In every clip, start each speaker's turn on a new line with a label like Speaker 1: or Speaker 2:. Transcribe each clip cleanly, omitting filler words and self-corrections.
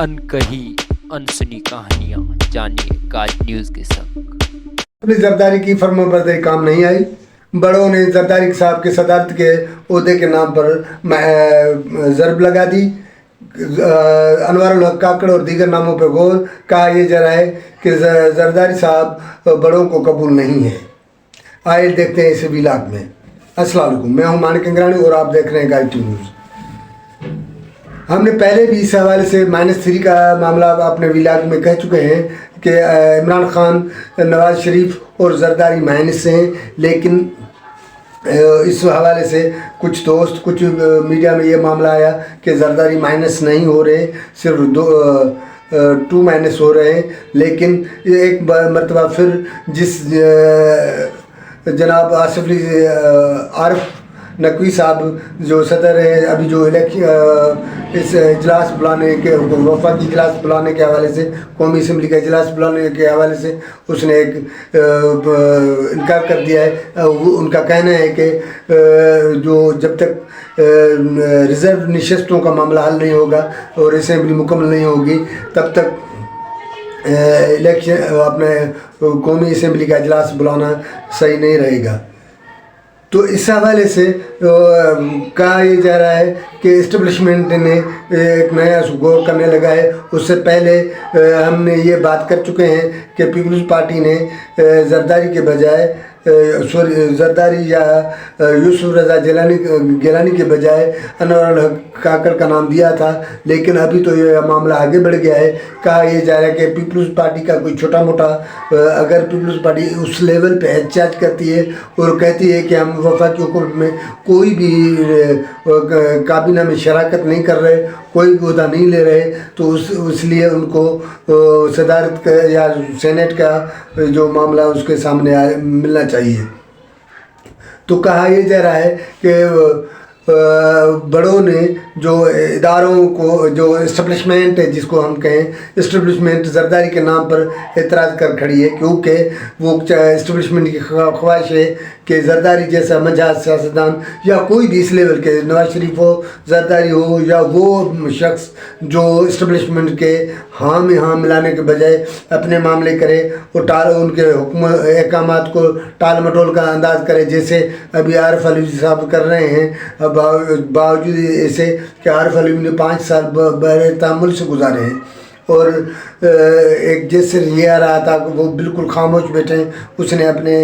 Speaker 1: अनकही अनसुनी कहानियाँ जानिए काज न्यूज़ के संग।
Speaker 2: जरदारी की फर्माबरदारी काम नहीं आई। बड़ों ने जरदारी साहब के सदारत के ओहदे के नाम पर ज़रब लगा दी। अनवारुल हक काकड़ और दीगर नामों पर गौर। कहा यह जा रहा है कि जरदारी साहब बड़ों को कबूल नहीं है। आइए देखते हैं इस व्लॉग में। अस्सलाम वालेकुम, मैं हूं मानिक अंग्रानी और आप देख रहे हैं गाइड न्यूज़। हमने पहले भी इस हवाले से -3 का मामला अपने व्लॉग में कह चुके हैं कि इमरान खान, नवाज शरीफ और जरदारी माइनस हैं, लेकिन इस हवाले से कुछ दोस्त, कुछ मीडिया में ये मामला आया कि जरदारी माइनस नहीं हो रहे, सिर्फ 2- हो रहे हैं। लेकिन एक मरतबा फिर जिस जनाब आरिफ नकवी साहब जो सदर है, अभी जो इस इजलास बुलाने के, वफाकी इजलास बुलाने के हवाले से, कौमी असम्बली का इजलास बुलाने के हवाले से उसने एक इनकार कर दिया है। उनका कहना है कि जो जब तक रिज़र्व नशस्तों का मामला हल नहीं होगा और असम्बली मुकम्मल नहीं होगी, तब तक अपने कौमी असम्बली का इजलास बुलाना सही नहीं रहेगा। तो इस हवाले से कहा यह जा रहा है कि इस्टेब्लिशमेंट ने एक नया गौर करने लगा है। उससे पहले हमने ये बात कर चुके हैं कि पीपल्स पार्टी ने जरदारी के बजाय जरदारी या यूसुफ रज़ा गिलानी के बजाय अनवारुल हक काकड़ का नाम दिया था। लेकिन अभी तो ये मामला आगे बढ़ गया है। कहा यह जा रहा है कि पीपल्स पार्टी का कोई छोटा मोटा, अगर पीपल्स पार्टी उस लेवल पे एहतजाज करती है और कहती है कि हम वफाकी हुकूमत में कोई भी काबीना में शराकत नहीं कर रहे, कोई भी ओहदा नहीं ले रहे, तो इसलिए उनको सदारत का या सेनेट का जो मामला उसके सामने मिलना चाहिए। तो कहा यह जा रहा है कि बड़ों ने जो इदारों को, जो इस्टेब्लिशमेंट है जिसको हम कहें, इस्टेब्लिशमेंट जरदारी के नाम पर एतराज़ कर खड़ी है, क्योंकि वो इस्टेब्लिशमेंट की ख्वाहिश है कि जरदारी जैसा मजाज सियासतदान या कोई भी इस लेवल के, नवाज शरीफ हो, जरदारी हो, या वो शख्स जो इस्टेब्लिशमेंट के हाँ में हाँ मिलाने के बजाय अपने मामले करे और उनके हुक्म अहकामात को टाल मटोल का अंदाज़ करे, जैसे अभी आरिफ अलवी साहब कर रहे हैं। बावजूद ऐसे कि आरिफ अलवी ने 5 साल बड़े से गुजारे हैं और एक जैसे ये आ रहा था कि वो बिल्कुल खामोश बैठे हैं। उसने अपने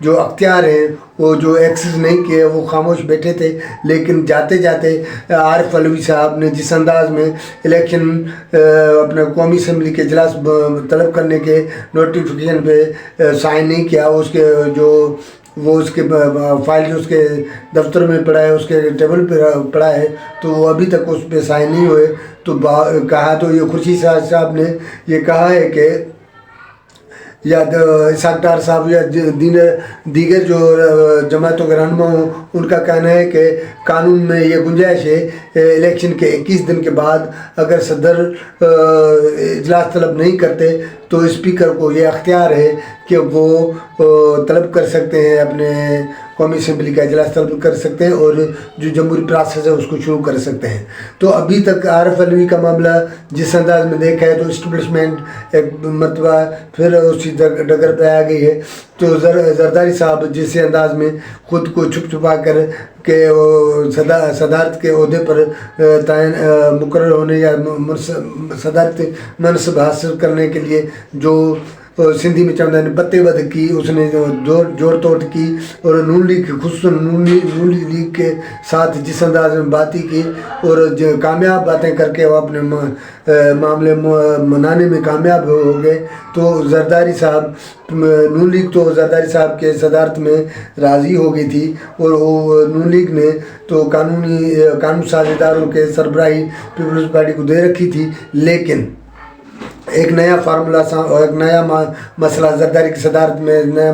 Speaker 2: जो अख्तियार हैं वो जो एक्सेस नहीं किए, वो खामोश बैठे थे। लेकिन जाते जाते आरिफ अलवी साहब ने जिस अंदाज में इलेक्शन अपने कौमी असम्बली के इजलास तलब करने के नोटिफिकेशन पे साइन नहीं किया, उसके जो वो उसके फाइल जो उसके दफ्तर में पड़ा है, उसके टेबल पर पड़ा है, तो वो अभी तक उस पर साइन नहीं हुए। तो कहा तो ये खुर्शीद साहब ने ये कहा है कि या इसाक डार साहब या दीगर जो जमातों के रहनुमा हों, उनका कहना है कि कानून में ये गुंजाइश है इलेक्शन के 21 दिन के बाद अगर सदर इजलास तलब नहीं करते तो स्पीकर को ये अख्तियार है कि वो तलब कर सकते हैं, अपने कौमी असम्बली का इजलास तलब कर सकते हैं और जो जमहूरी प्रोसेस है उसको शुरू कर सकते हैं। तो अभी तक आरिफ अलवी का मामला जिस अंदाज में देखा है, तो इस्टेब्लिशमेंट एक मरतबा फिर उसी डगर पे आ गई है। तो जरदारी साहब जिस अंदाज में ख़ुद को छुपा कर के सदारत के ओहदे पर मुकर्रर होने या सदारत मनसब हासिल करने के लिए जो सिंधी में चवंदा आहिनि बत्तेबद की, उसने जोड़ तोड़ की और नून लीग खुसूसन नून लीग के साथ जिस अंदाज में बातें की और कामयाब बातें करके वो अपने मामले मनाने में कामयाब हो गए। तो जरदारी साहब, नून लीग तो जरदारी साहब के सदारत में राज़ी हो गई थी और वो नून लीग ने तो कानून साज इदारों के सरबराही पीपल्स पार्टी को दे रखी थी। लेकिन एक नया फार्मूला और एक नया मसला जरदारी की सदारत में नया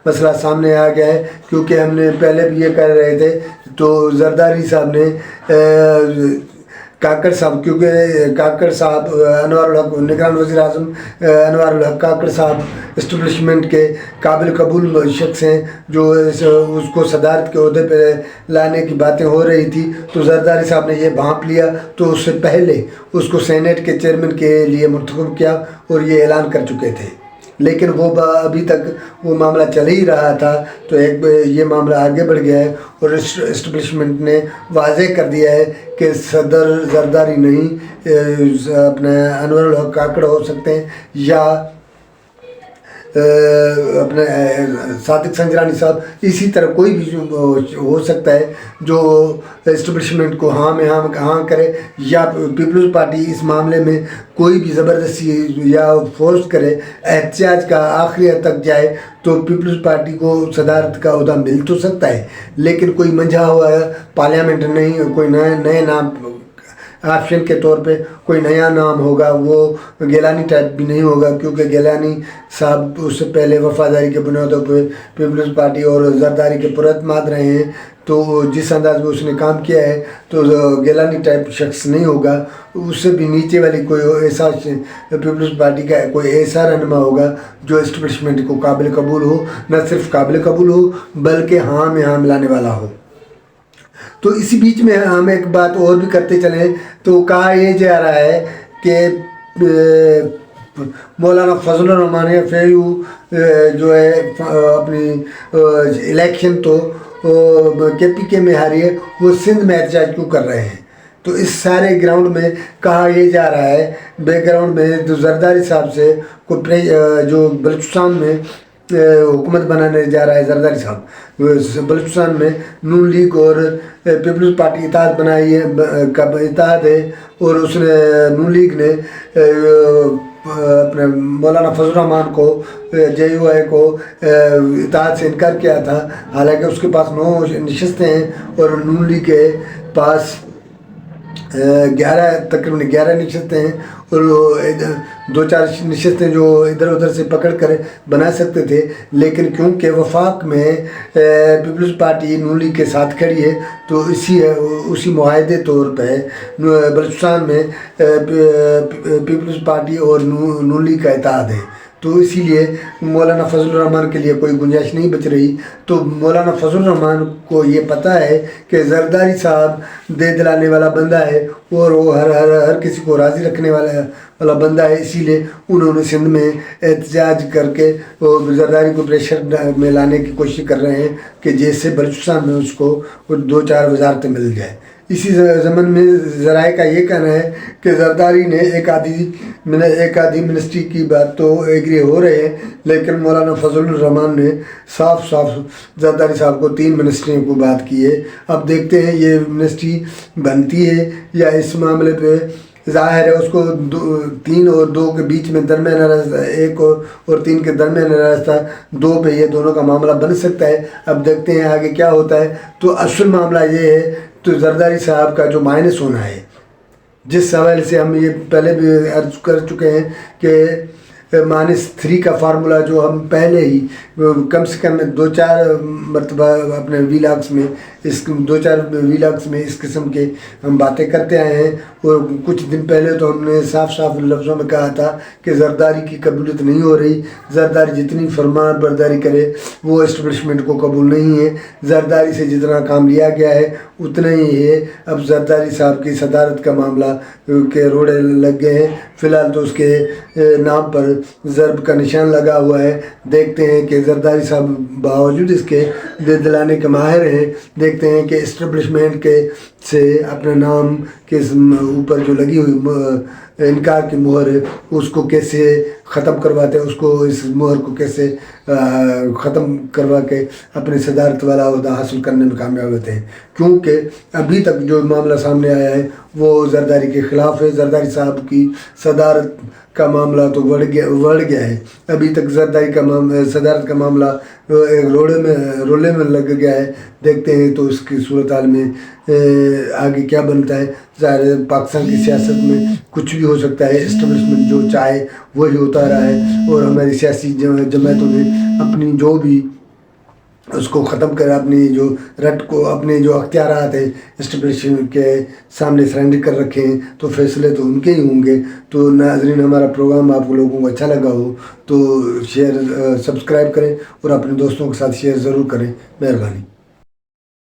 Speaker 2: मसला सामने आ गया है, क्योंकि हमने पहले भी ये कर रहे थे। तो जरदारी साहब ने काकड़ साहब, क्योंकि काकड़ साहब अनवार उल हक निगरान वज़ीर आज़म अनवार उल हक काकड़ साहब इस्टबलिशमेंट के काबिल कबूल शख्स हैं जो उसको सदारत के अहदे पे लाने की बातें हो रही थी, तो जरदारी साहब ने ये भांप लिया, तो उससे पहले उसको सेनेट के चेयरमैन के लिए मुंतखब किया और ये ऐलान कर चुके थे। लेकिन वो अभी तक वो मामला चल ही रहा था, तो ये मामला आगे बढ़ गया है और इस्टबलिशमेंट ने वाज़ेह कर दिया है कि सदर जरदारी नहीं अपने अनवर उल हक काकड़ हो सकते हैं या अपने सादिक संजरानी साहब, इसी तरह कोई भी हो सकता है जो इस्टबलिशमेंट को हाँ करे, या पीपल्स पार्टी इस मामले में कोई भी ज़बरदस्ती या फोर्स करे, एहतियाज का आखिरी हद तक जाए, तो पीपल्स पार्टी को सदारत का ओहदा मिल तो सकता है, लेकिन कोई मंझा हुआ पार्लियामेंट नहीं, कोई नए नाम ऑप्शन के तौर पे कोई नया नाम होगा, वो गिलानी टाइप भी नहीं होगा, क्योंकि गिलानी साहब उससे पहले वफादारी के बुनियादों पे पीपल्स पार्टी और जरदारी के पुरअतमाद रहे हैं, तो जिस अंदाज में उसने काम किया है तो गिलानी टाइप शख्स नहीं होगा, उससे भी नीचे वाली कोई ऐसा पीपल्स पार्टी का कोई ऐसा रहनुमा होगा जो इस्टबलिशमेंट को काबिल कबूल हो, न सिर्फ काबिल कबूल हो बल्कि हाँ में हाँ मिलाने वाला हो। तो इसी बीच में हम एक बात और भी करते चलें, तो कहा यह जा रहा है कि मौलाना फजलुर रहमान FAU जो है अपनी इलेक्शन तो KPK में हारी है, वो सिंध में एहतजाज क्यों कर रहे हैं। तो इस सारे ग्राउंड में कहा यह जा रहा है, बैकग्राउंड में तो जरदारी साहब से कोई जो बलूचिस्तान में हुकूमत बनाने जा रहा है जरदारी साहब, बलूचिस्तान में नून लीग और पीपल्स पार्टी इत्तेहाद बनाई है का इत्तेहाद है, और उसने नून लीग ने अपने मौलाना फजलुर रहमान को JUI को इत्तेहाद से इनकार किया था, हालांकि उसके पास 9 नशस्तें हैं और नून लीग के पास तकरीबन 11 नशस्तें हैं, और 2-4 नशस्तें जो इधर उधर से पकड़ कर बना सकते थे, लेकिन क्योंकि वफाक में पीपल्स पार्टी नून लीग के साथ खड़ी है, तो उसी मुआहदे तौर पे बलूचिस्तान में पीपल्स पार्टी और नून लीग का इत्तेहाद है, तो इसीलिए मौलाना फजलुर रहमान के लिए कोई गुंजाइश नहीं बच रही। तो मौलाना फजलुर रहमान को ये पता है कि जरदारी साहब दे दिलाने वाला बंदा है और वो हर किसी को राज़ी रखने वाला बंदा है, इसीलिए उन्होंने सिंध में एहतजाज करके जरदारी को प्रेशर में लाने की कोशिश कर रहे हैं कि जैसे बलूचिस्तान में उसको 2-4 वजारतें मिल जाए। इसी ज़मन में ज़राए का ये कहना है कि जरदारी ने एक आधी मिनिस्ट्री की बात तो एग्री हो रहे हैं, लेकिन मौलाना फजलुर रहमान ने साफ जरदारी साहब को 3 मिनिस्ट्रियों को बात की है। अब देखते हैं ये मिनिस्ट्री बनती है या इस मामले पे ज़ाहिर है उसको 3 और 2 के बीच में दरमियाना रास्ता, 1 और 3 के दरमियाना रास्ता 2 पे ये दोनों का मामला बन सकता है। अब देखते हैं आगे क्या होता है। तो असल मामला ये है, तो जरदारी साहब का जो माइनस होना है, जिस हवाले से हम ये पहले भी अर्ज कर चुके हैं कि -3 का फार्मूला जो हम पहले ही कम से कम 2-4 मरतबा अपने वीलॉग्स में इस किस्म के हम बातें करते आए हैं, और कुछ दिन पहले तो हमने साफ लफ्ज़ों में कहा था कि जरदारी की कबूलियत नहीं हो रही, जरदारी जितनी फरमान बरदारी करे वो इस्टबलिशमेंट को कबूल नहीं है, जरदारी से जितना काम लिया गया है उतना ही है। अब जरदारी साहब की सदारत का मामला के रोड़े लग गए हैं, फ़िलहाल तो उसके नाम पर ज़रब का निशान लगा हुआ है। देखते हैं कि जरदारी साहब बावजूद इसके दे दिलाने के माहिर हैं, देखते हैं कि इस्टबलिशमेंट के से अपने नाम के ऊपर जो लगी हुई इनकार की मुहर है उसको कैसे ख़त्म करवाते हैं, उसको इस मुहर को कैसे ख़त्म करवा के अपने सदारत वाला ओहदा हासिल करने में कामयाब होते हैं। क्योंकि अभी तक जो मामला सामने आया है वो जरदारी के ख़िलाफ़ है। जरदारी साहब की सदारत का मामला तो बढ़ गया है। अभी तक जरदारी का सदारत का मामला एक रोले में लग गया है। देखते हैं तो इसकी सूरत हाल में आगे क्या बनता है। ज़ाहिर है पाकिस्तान की सियासत में कुछ भी हो सकता है, इस्टेब्लिशमेंट जो चाहे वही होता रहा है, और हमारी सियासी जमातों ने अपनी जो भी اس کو ختم کر اپنی جو رٹ کو اپنے جو اختیارات ہیں اسٹیبلشمنٹ کے سامنے سرنڈر کر رکھے ہیں تو فیصلے تو ان کے ہی ہوں گے. تو ناظرین ہمارا پروگرام آپ لوگوں کو اچھا لگا ہو تو شیئر سبسکرائب کریں اور اپنے دوستوں کے ساتھ شیئر ضرور کریں. مہربانی.